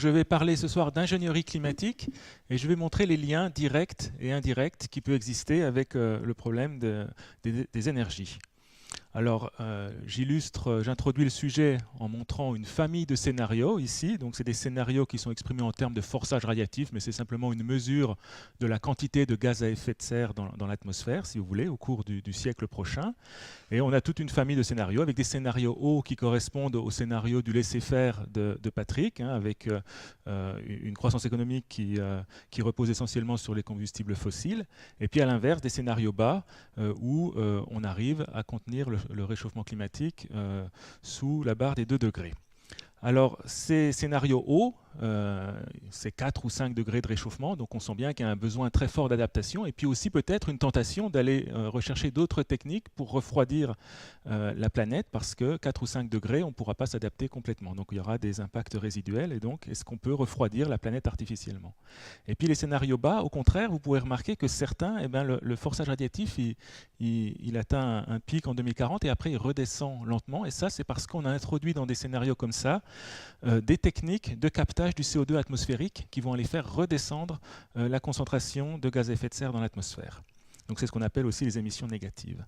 je vais parler ce soir d'ingénierie climatique et je vais montrer les liens directs et indirects qui peuvent exister avec le problème des énergies. Alors, j'introduis le sujet en montrant une famille de scénarios ici. Donc, c'est des scénarios qui sont exprimés en termes de forçage radiatif, mais c'est simplement une mesure de la quantité de gaz à effet de serre dans l'atmosphère, si vous voulez, au cours du siècle prochain. Et on a toute une famille de scénarios, avec des scénarios hauts qui correspondent au scénario du laisser-faire de Patrick, hein, avec une croissance économique qui repose essentiellement sur les combustibles fossiles. Et puis, à l'inverse, des scénarios bas où on arrive à contenir le réchauffement climatique sous la barre des 2 degrés. Alors, ces scénarios hauts, c'est 4 ou 5 degrés de réchauffement, donc on sent bien qu'il y a un besoin très fort d'adaptation, et puis aussi peut-être une tentation d'aller rechercher d'autres techniques pour refroidir la planète, parce que 4 ou 5 degrés, on ne pourra pas s'adapter complètement. Donc il y aura des impacts résiduels, et donc est-ce qu'on peut refroidir la planète artificiellement? Et puis les scénarios bas, au contraire, vous pouvez remarquer que certains, eh bien, le forçage radiatif, il atteint un pic en 2040, et après il redescend lentement, et ça c'est parce qu'on a introduit dans des scénarios comme ça des techniques de captage du CO2 atmosphérique qui vont aller faire redescendre la concentration de gaz à effet de serre dans l'atmosphère. Donc c'est ce qu'on appelle aussi les émissions négatives.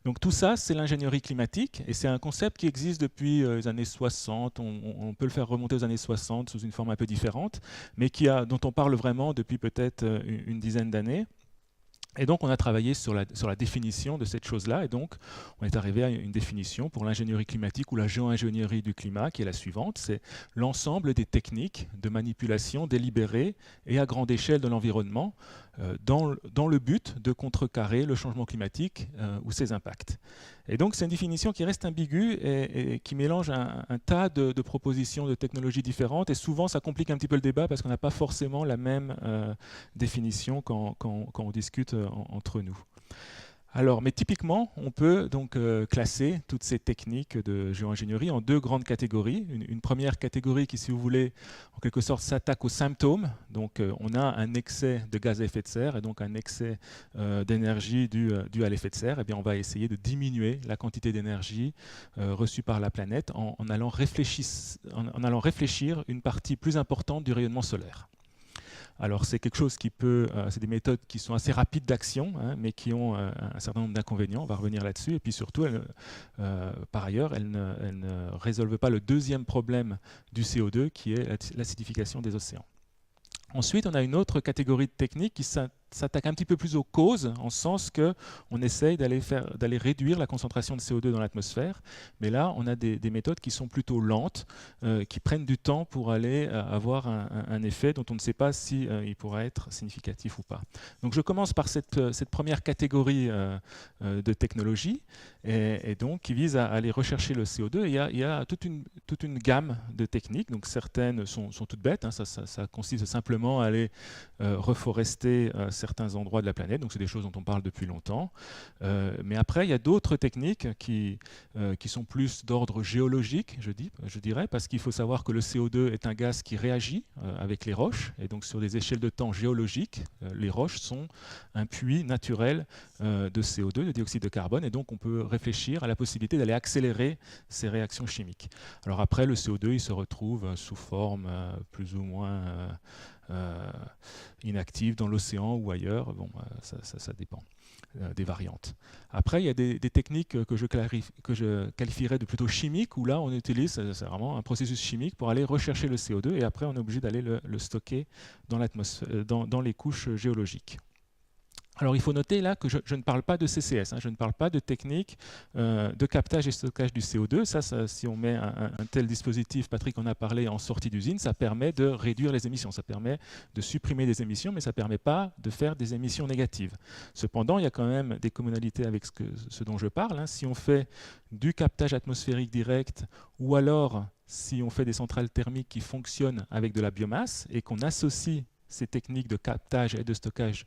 Donc tout ça, c'est l'ingénierie climatique, et c'est un concept qui existe depuis les années 60. On peut le faire remonter aux années 60 sous une forme un peu différente, mais dont on parle vraiment depuis peut-être une dizaine d'années. Et donc, on a travaillé sur la définition de cette chose-là. Et donc, on est arrivé à une définition pour l'ingénierie climatique ou la géo-ingénierie du climat, qui est la suivante. C'est l'ensemble des techniques de manipulation délibérée et à grande échelle de l'environnement dans le but de contrecarrer le changement climatique ou ses impacts. Et donc, c'est une définition qui reste ambiguë et qui mélange un tas de propositions de technologies différentes. Et souvent, ça complique un petit peu le débat parce qu'on n'a pas forcément la même définition quand on discute entre nous. Alors, mais typiquement, on peut donc classer toutes ces techniques de géo-ingénierie en 2 grandes catégories. Une première catégorie qui, si vous voulez, en quelque sorte s'attaque aux symptômes. Donc, on a un excès de gaz à effet de serre et donc un excès d'énergie dû à l'effet de serre. Eh bien, on va essayer de diminuer la quantité d'énergie reçue par la planète en allant réfléchir une partie plus importante du rayonnement solaire. Alors c'est quelque chose c'est des méthodes qui sont assez rapides d'action, hein, mais qui ont un certain nombre d'inconvénients, on va revenir là-dessus, et puis surtout, par ailleurs, elles ne résolvent pas le deuxième problème du CO2, qui est l'acidification des océans. Ensuite, on a une autre catégorie de techniques qui s'attaque un petit peu plus aux causes, en ce sens qu'on essaye d'aller réduire la concentration de CO2 dans l'atmosphère. Mais là, on a des méthodes qui sont plutôt lentes, qui prennent du temps pour aller avoir un effet dont on ne sait pas s'il pourra être significatif ou pas. Donc je commence par cette première catégorie de technologies, et donc qui vise à aller rechercher le CO2. Et il y a toute une gamme de techniques. Donc certaines sont toutes bêtes, hein, ça consiste simplement à aller reforester certains endroits de la planète, donc c'est des choses dont on parle depuis longtemps. Mais après, il y a d'autres techniques qui sont plus d'ordre géologique, je dirais, parce qu'il faut savoir que le CO2 est un gaz qui réagit avec les roches, et donc sur des échelles de temps géologiques, les roches sont un puits naturel de CO2, de dioxyde de carbone, et donc on peut réfléchir à la possibilité d'aller accélérer ces réactions chimiques. Alors après, le CO2, il se retrouve sous forme plus ou moins inactive dans l'océan ou ailleurs. Bon, ça dépend des variantes. Après, il y a des techniques que je qualifierais de plutôt chimiques, où là, on utilise, c'est vraiment un processus chimique pour aller rechercher le CO2, et après, on est obligé d'aller le stocker dans l'atmosphère, dans les couches géologiques. Alors il faut noter là que je ne parle pas de CCS, hein, je ne parle pas de technique de captage et stockage du CO2. Ça, si on met un tel dispositif, Patrick en a parlé, en sortie d'usine, ça permet de réduire les émissions, ça permet de supprimer des émissions, mais ça ne permet pas de faire des émissions négatives. Cependant, il y a quand même des commonalités avec ce dont je parle, hein. Si on fait du captage atmosphérique direct, ou alors si on fait des centrales thermiques qui fonctionnent avec de la biomasse et qu'on associe ces techniques de captage et de stockage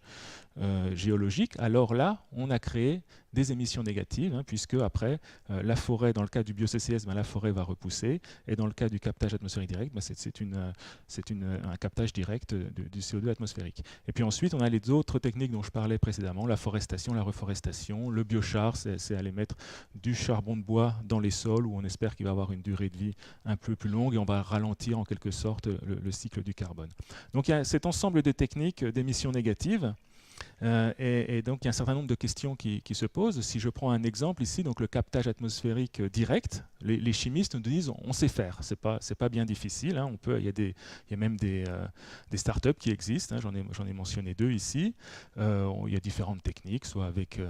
géologique, alors là, on a créé des émissions négatives, hein, puisque après, la forêt, dans le cas du bio-CCS, la forêt va repousser, et dans le cas du captage atmosphérique direct, c'est un captage direct du CO2 atmosphérique. Et puis ensuite, on a les autres techniques dont je parlais précédemment, la forestation, la reforestation, le biochar, c'est aller mettre du charbon de bois dans les sols, où on espère qu'il va avoir une durée de vie un peu plus longue, et on va ralentir en quelque sorte le cycle du carbone. Donc il y a cet ensemble de techniques d'émissions négatives. Et donc il y a un certain nombre de questions qui se posent. Si je prends un exemple ici, donc le captage atmosphérique direct, les chimistes nous disent on sait faire, c'est pas bien difficile. Hein, il y a même des startups qui existent. Hein, j'en ai mentionné 2 ici. Il y a différentes techniques, soit avec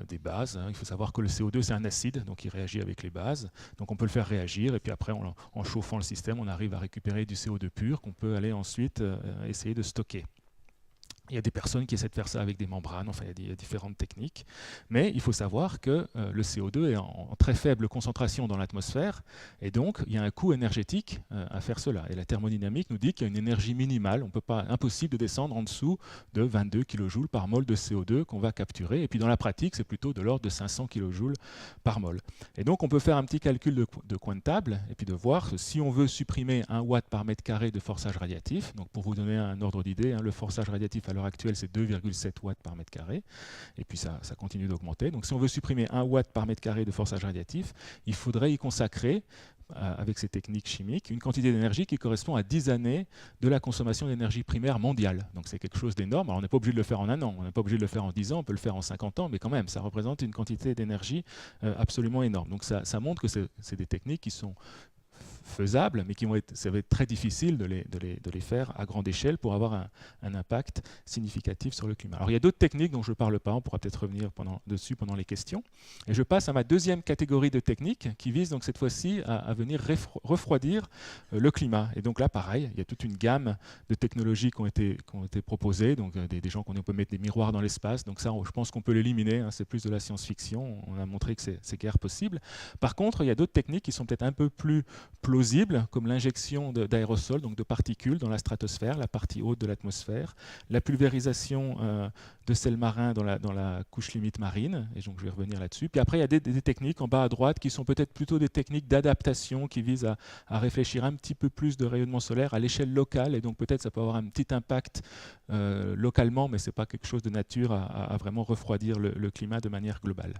des bases. Hein. Il faut savoir que le CO2 c'est un acide, donc il réagit avec les bases. Donc on peut le faire réagir et puis après en chauffant le système, on arrive à récupérer du CO2 pur qu'on peut aller ensuite essayer de stocker. Il y a des personnes qui essaient de faire ça avec des membranes, enfin il y a différentes techniques. Mais il faut savoir que le CO2 est en très faible concentration dans l'atmosphère et donc il y a un coût énergétique à faire cela. Et la thermodynamique nous dit qu'il y a une énergie minimale, impossible de descendre en dessous de 22 kJ par mol de CO2 qu'on va capturer. Et puis dans la pratique, c'est plutôt de l'ordre de 500 kJ par mol. Et donc on peut faire un petit calcul de coin de table et puis de voir que si on veut supprimer 1 watt par mètre carré de forçage radiatif, donc pour vous donner un ordre d'idée, hein, le forçage radiatif à l'heure actuelle, c'est 2,7 watts par mètre carré. Et puis ça continue d'augmenter. Donc si on veut supprimer 1 watt par mètre carré de forçage radiatif, il faudrait y consacrer, avec ces techniques chimiques, une quantité d'énergie qui correspond à 10 années de la consommation d'énergie primaire mondiale. Donc c'est quelque chose d'énorme. Alors on n'est pas obligé de le faire en 1 an, on n'est pas obligé de le faire en 10 ans, on peut le faire en 50 ans, mais quand même, ça représente une quantité d'énergie absolument énorme. Donc ça montre que c'est des techniques qui sont faisables, mais ça va être très difficile de les faire à grande échelle pour avoir un impact significatif sur le climat. Alors il y a d'autres techniques dont je ne parle pas, on pourra peut-être revenir dessus pendant les questions. Et je passe à ma deuxième catégorie de techniques qui vise donc cette fois-ci à venir refroidir le climat. Et donc là, pareil, il y a toute une gamme de technologies qui ont été proposées, donc des gens qu'on peut mettre des miroirs dans l'espace, donc ça, je pense qu'on peut l'éliminer, hein, c'est plus de la science-fiction, on a montré que c'est guère possible. Par contre, il y a d'autres techniques qui sont peut-être un peu plus plausibles, comme l'injection d'aérosols, donc de particules dans la stratosphère, la partie haute de l'atmosphère, la pulvérisation de sel marin dans la couche limite marine, et donc je vais revenir là-dessus. Puis après, il y a des techniques en bas à droite qui sont peut-être plutôt des techniques d'adaptation qui visent à réfléchir un petit peu plus de rayonnement solaire à l'échelle locale, et donc peut-être ça peut avoir un petit impact localement, mais ce n'est pas quelque chose de nature à vraiment refroidir le climat de manière globale.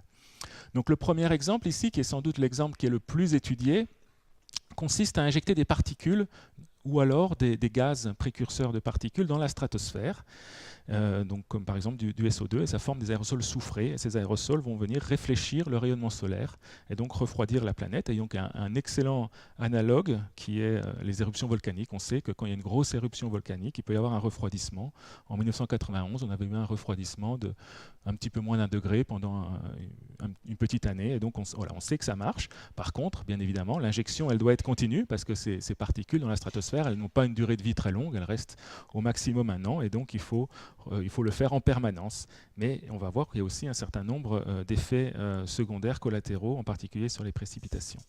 Donc le premier exemple ici, qui est sans doute l'exemple qui est le plus étudié, consiste à injecter des particules ou alors des gaz précurseurs de particules dans la stratosphère, donc comme par exemple du SO2, et ça forme des aérosols soufrés, et ces aérosols vont venir réfléchir le rayonnement solaire et donc refroidir la planète. Et donc un excellent analogue qui est les éruptions volcaniques. On sait que quand il y a une grosse éruption volcanique, il peut y avoir un refroidissement. En 1991, on avait eu un refroidissement de un petit peu moins d'1 degré pendant une petite année, et donc on sait que ça marche. Par contre, bien évidemment, l'injection, elle doit être continue, parce que ces particules dans la stratosphère, elles n'ont pas une durée de vie très longue, elles restent au maximum 1 an, et donc il faut le faire en permanence. Mais on va voir qu'il y a aussi un certain nombre d'effets secondaires collatéraux, en particulier sur les précipitations.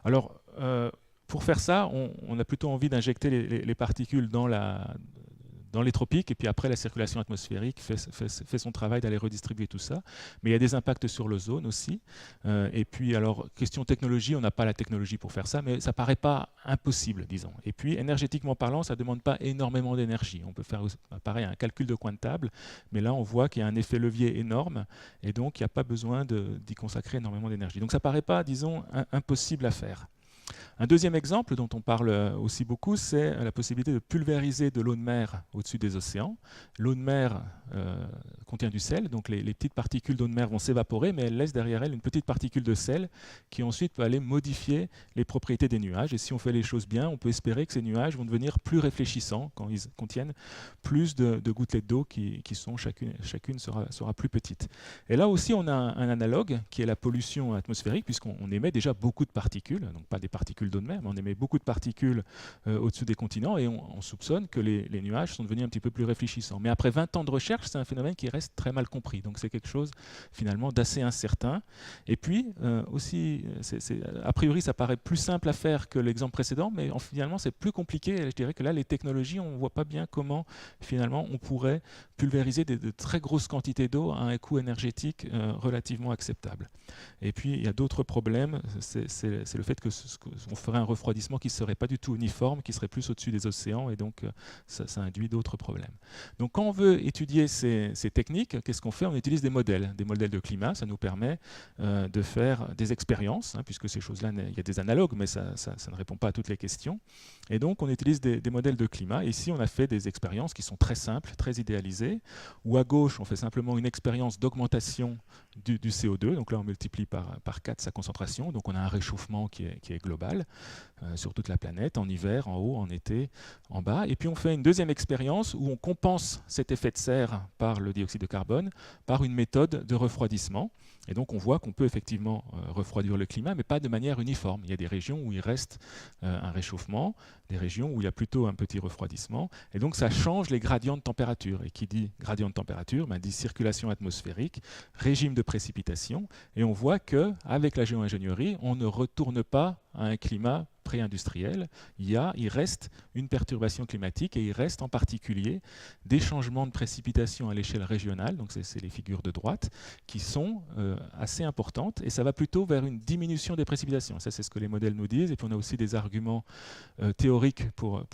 Alors, pour faire ça, on a plutôt envie d'injecter les particules dans les tropiques, et puis après la circulation atmosphérique fait son travail d'aller redistribuer tout ça. Mais il y a des impacts sur l'ozone aussi. Et puis alors, question technologie, on n'a pas la technologie pour faire ça, mais ça ne paraît pas impossible, disons. Et puis énergétiquement parlant, ça ne demande pas énormément d'énergie. On peut faire pareil un calcul de coin de table, mais là on voit qu'il y a un effet levier énorme, et donc il n'y a pas besoin d'y consacrer énormément d'énergie. Donc ça ne paraît pas, disons, impossible à faire. Un deuxième exemple dont on parle aussi beaucoup, c'est la possibilité de pulvériser de l'eau de mer au-dessus des océans. L'eau de mer contient du sel, donc les petites particules d'eau de mer vont s'évaporer, mais elles laissent derrière elles une petite particule de sel qui ensuite peut aller modifier les propriétés des nuages. Et si on fait les choses bien, on peut espérer que ces nuages vont devenir plus réfléchissants quand ils contiennent plus de gouttelettes d'eau qui sont chacune sera plus petite. Et là aussi, on a un analogue qui est la pollution atmosphérique, puisqu'on émet déjà beaucoup de particules, donc pas des particules particules d'eau de mer, mais on émet beaucoup de particules au-dessus des continents et on soupçonne que les nuages sont devenus un petit peu plus réfléchissants. Mais après 20 ans de recherche, c'est un phénomène qui reste très mal compris. Donc c'est quelque chose finalement d'assez incertain. Et puis aussi, a priori, ça paraît plus simple à faire que l'exemple précédent, mais finalement c'est plus compliqué. Et je dirais que là, les technologies, on ne voit pas bien comment finalement on pourrait pulvériser de très grosses quantités d'eau à un coût énergétique relativement acceptable. Et puis il y a d'autres problèmes, c'est le fait qu'on ferait un refroidissement qui ne serait pas du tout uniforme, qui serait plus au-dessus des océans, et donc ça induit d'autres problèmes. Donc quand on veut étudier ces techniques, qu'est-ce qu'on fait? On utilise des modèles de climat. Ça nous permet de faire des expériences, hein, puisque ces choses-là, il y a des analogues, mais ça ne répond pas à toutes les questions. Et donc on utilise des modèles de climat. Ici, on a fait des expériences qui sont très simples, très idéalisées, où à gauche, on fait simplement une expérience d'augmentation du CO2. Donc là, on multiplie par 4 sa concentration. Donc on a un réchauffement qui est global sur toute la planète, en hiver, en haut, en été, en bas. Et puis on fait une deuxième expérience où on compense cet effet de serre par le dioxyde de carbone par une méthode de refroidissement. Et donc on voit qu'on peut effectivement refroidir le climat, mais pas de manière uniforme. Il y a des régions où il reste un réchauffement, des régions où il y a plutôt un petit refroidissement. Et donc ça change les gradients de température. Et qui dit gradient de température, dit circulation atmosphérique, régime de précipitation. Et on voit qu'avec la géo-ingénierie, on ne retourne pas à un climat pré-industriel, il reste une perturbation climatique et il reste en particulier des changements de précipitation à l'échelle régionale, donc c'est les figures de droite, qui sont assez importantes et ça va plutôt vers une diminution des précipitations. Ça, c'est ce que les modèles nous disent et puis on a aussi des arguments théoriques pour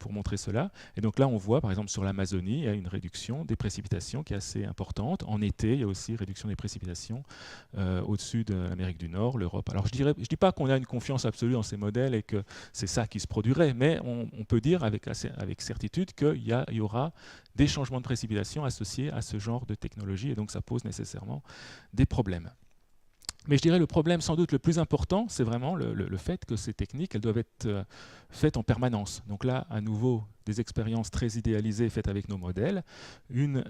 montrer cela. Et donc là, on voit, par exemple, sur l'Amazonie, il y a une réduction des précipitations qui est assez importante. En été, il y a aussi réduction des précipitations au-dessus de l'Amérique du Nord, l'Europe. Alors, je dis pas qu'on a une confiance absolue en ces modèles et que c'est ça qui se produirait, mais on peut dire avec certitude qu'il y aura des changements de précipitation associés à ce genre de technologie et donc ça pose nécessairement des problèmes. Mais je dirais le problème sans doute le plus important, c'est vraiment le fait que ces techniques, elles doivent être faites en permanence. Donc là, à nouveau, des expériences très idéalisées faites avec nos modèles. Une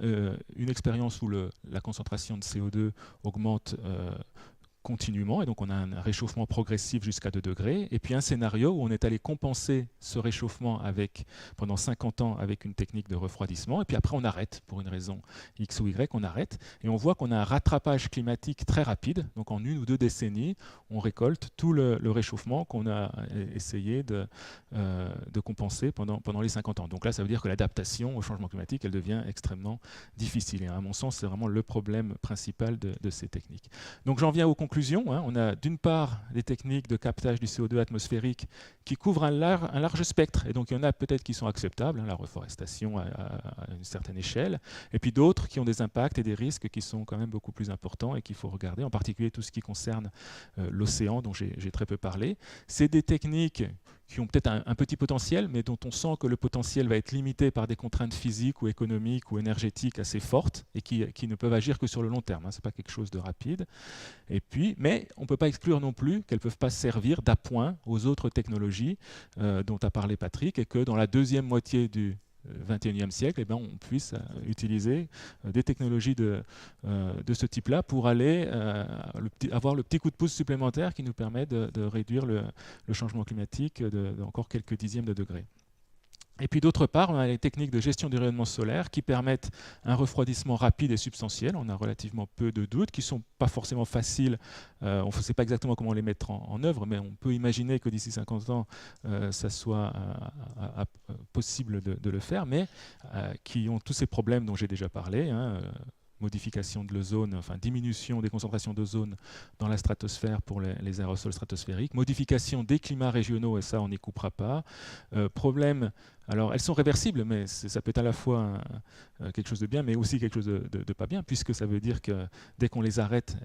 expérience où la concentration de CO2 augmente continuellement, et donc on a un réchauffement progressif jusqu'à 2 degrés, et puis un scénario où on est allé compenser ce réchauffement pendant 50 ans avec une technique de refroidissement, et puis après on arrête, pour une raison X ou Y, on arrête, et on voit qu'on a un rattrapage climatique très rapide, donc en 1 ou 2 décennies, on récolte tout le réchauffement qu'on a essayé de compenser pendant les 50 ans. Donc là, ça veut dire que l'adaptation au changement climatique, elle devient extrêmement difficile, et à mon sens, c'est vraiment le problème principal de ces techniques. Donc j'en viens aux conclusions. On a d'une part des techniques de captage du CO2 atmosphérique qui couvrent un large spectre, et donc il y en a peut-être qui sont acceptables, la reforestation à une certaine échelle, et puis d'autres qui ont des impacts et des risques qui sont quand même beaucoup plus importants et qu'il faut regarder, en particulier tout ce qui concerne l'océan dont j'ai très peu parlé. C'est des techniques qui ont peut-être un petit potentiel, mais dont on sent que le potentiel va être limité par des contraintes physiques ou économiques ou énergétiques assez fortes et qui ne peuvent agir que sur le long terme. Ce n'est pas quelque chose de rapide. Et puis, mais on ne peut pas exclure non plus qu'elles ne peuvent pas servir d'appoint aux autres technologies dont a parlé Patrick, et que dans la deuxième moitié du XXIe siècle, on puisse utiliser des technologies de ce type-là pour aller avoir le petit coup de pouce supplémentaire qui nous permet de réduire le changement climatique d'encore quelques dixièmes de degrés. Et puis d'autre part, on a les techniques de gestion du rayonnement solaire qui permettent un refroidissement rapide et substantiel. On a relativement peu de doutes, qui ne sont pas forcément faciles. On ne sait pas exactement comment les mettre en œuvre, mais on peut imaginer que d'ici 50 ans, ça soit possible de le faire, mais qui ont tous ces problèmes dont j'ai déjà parlé. Modification de l'ozone, enfin diminution des concentrations d'ozone dans la stratosphère pour les aérosols stratosphériques, modification des climats régionaux, et ça on n'y coupera pas. Problème, alors elles sont réversibles, mais ça peut être à la fois quelque chose de bien, mais aussi quelque chose de pas bien, puisque ça veut dire que dès qu'on les arrête,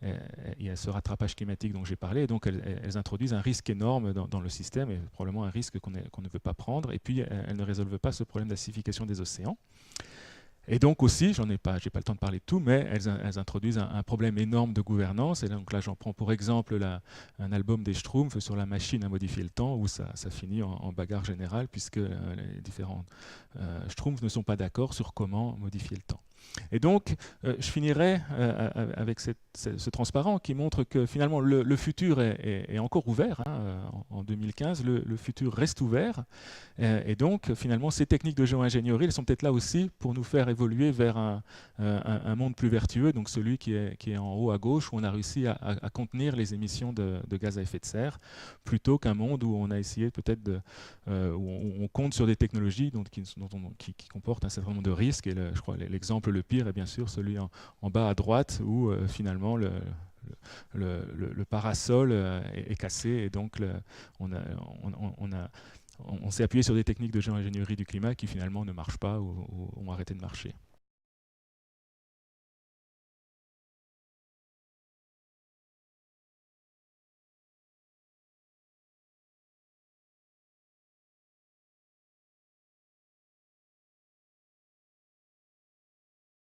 il y a ce rattrapage climatique dont j'ai parlé, et donc elles introduisent un risque énorme dans le système, et probablement un risque qu'on ne veut pas prendre, et puis elles ne résolvent pas ce problème d'acidification des océans. Et donc aussi, j'ai pas le temps de parler de tout, mais elles introduisent un problème énorme de gouvernance. Et donc là, j'en prends pour exemple un album des Schtroumpfs sur la machine à modifier le temps, où ça finit en bagarre générale, puisque les différents Schtroumpfs ne sont pas d'accord sur comment modifier le temps. Et donc, je finirai avec ce transparent qui montre que finalement le futur est encore ouvert. En 2015, le futur reste ouvert. Et donc, finalement, ces techniques de géo-ingénierie, elles sont peut-être là aussi pour nous faire évoluer vers un monde plus vertueux, donc celui qui est en haut à gauche, où on a réussi à contenir les émissions de gaz à effet de serre, plutôt qu'un monde où on a essayé peut-être où on compte sur des technologies qui comportent un certain nombre de risques. Et je crois l'exemple le pire est bien sûr celui en bas à droite, où finalement le parasol est cassé, et donc on s'est appuyé sur des techniques de géo-ingénierie du climat qui finalement ne marchent pas ou ont arrêté de marcher.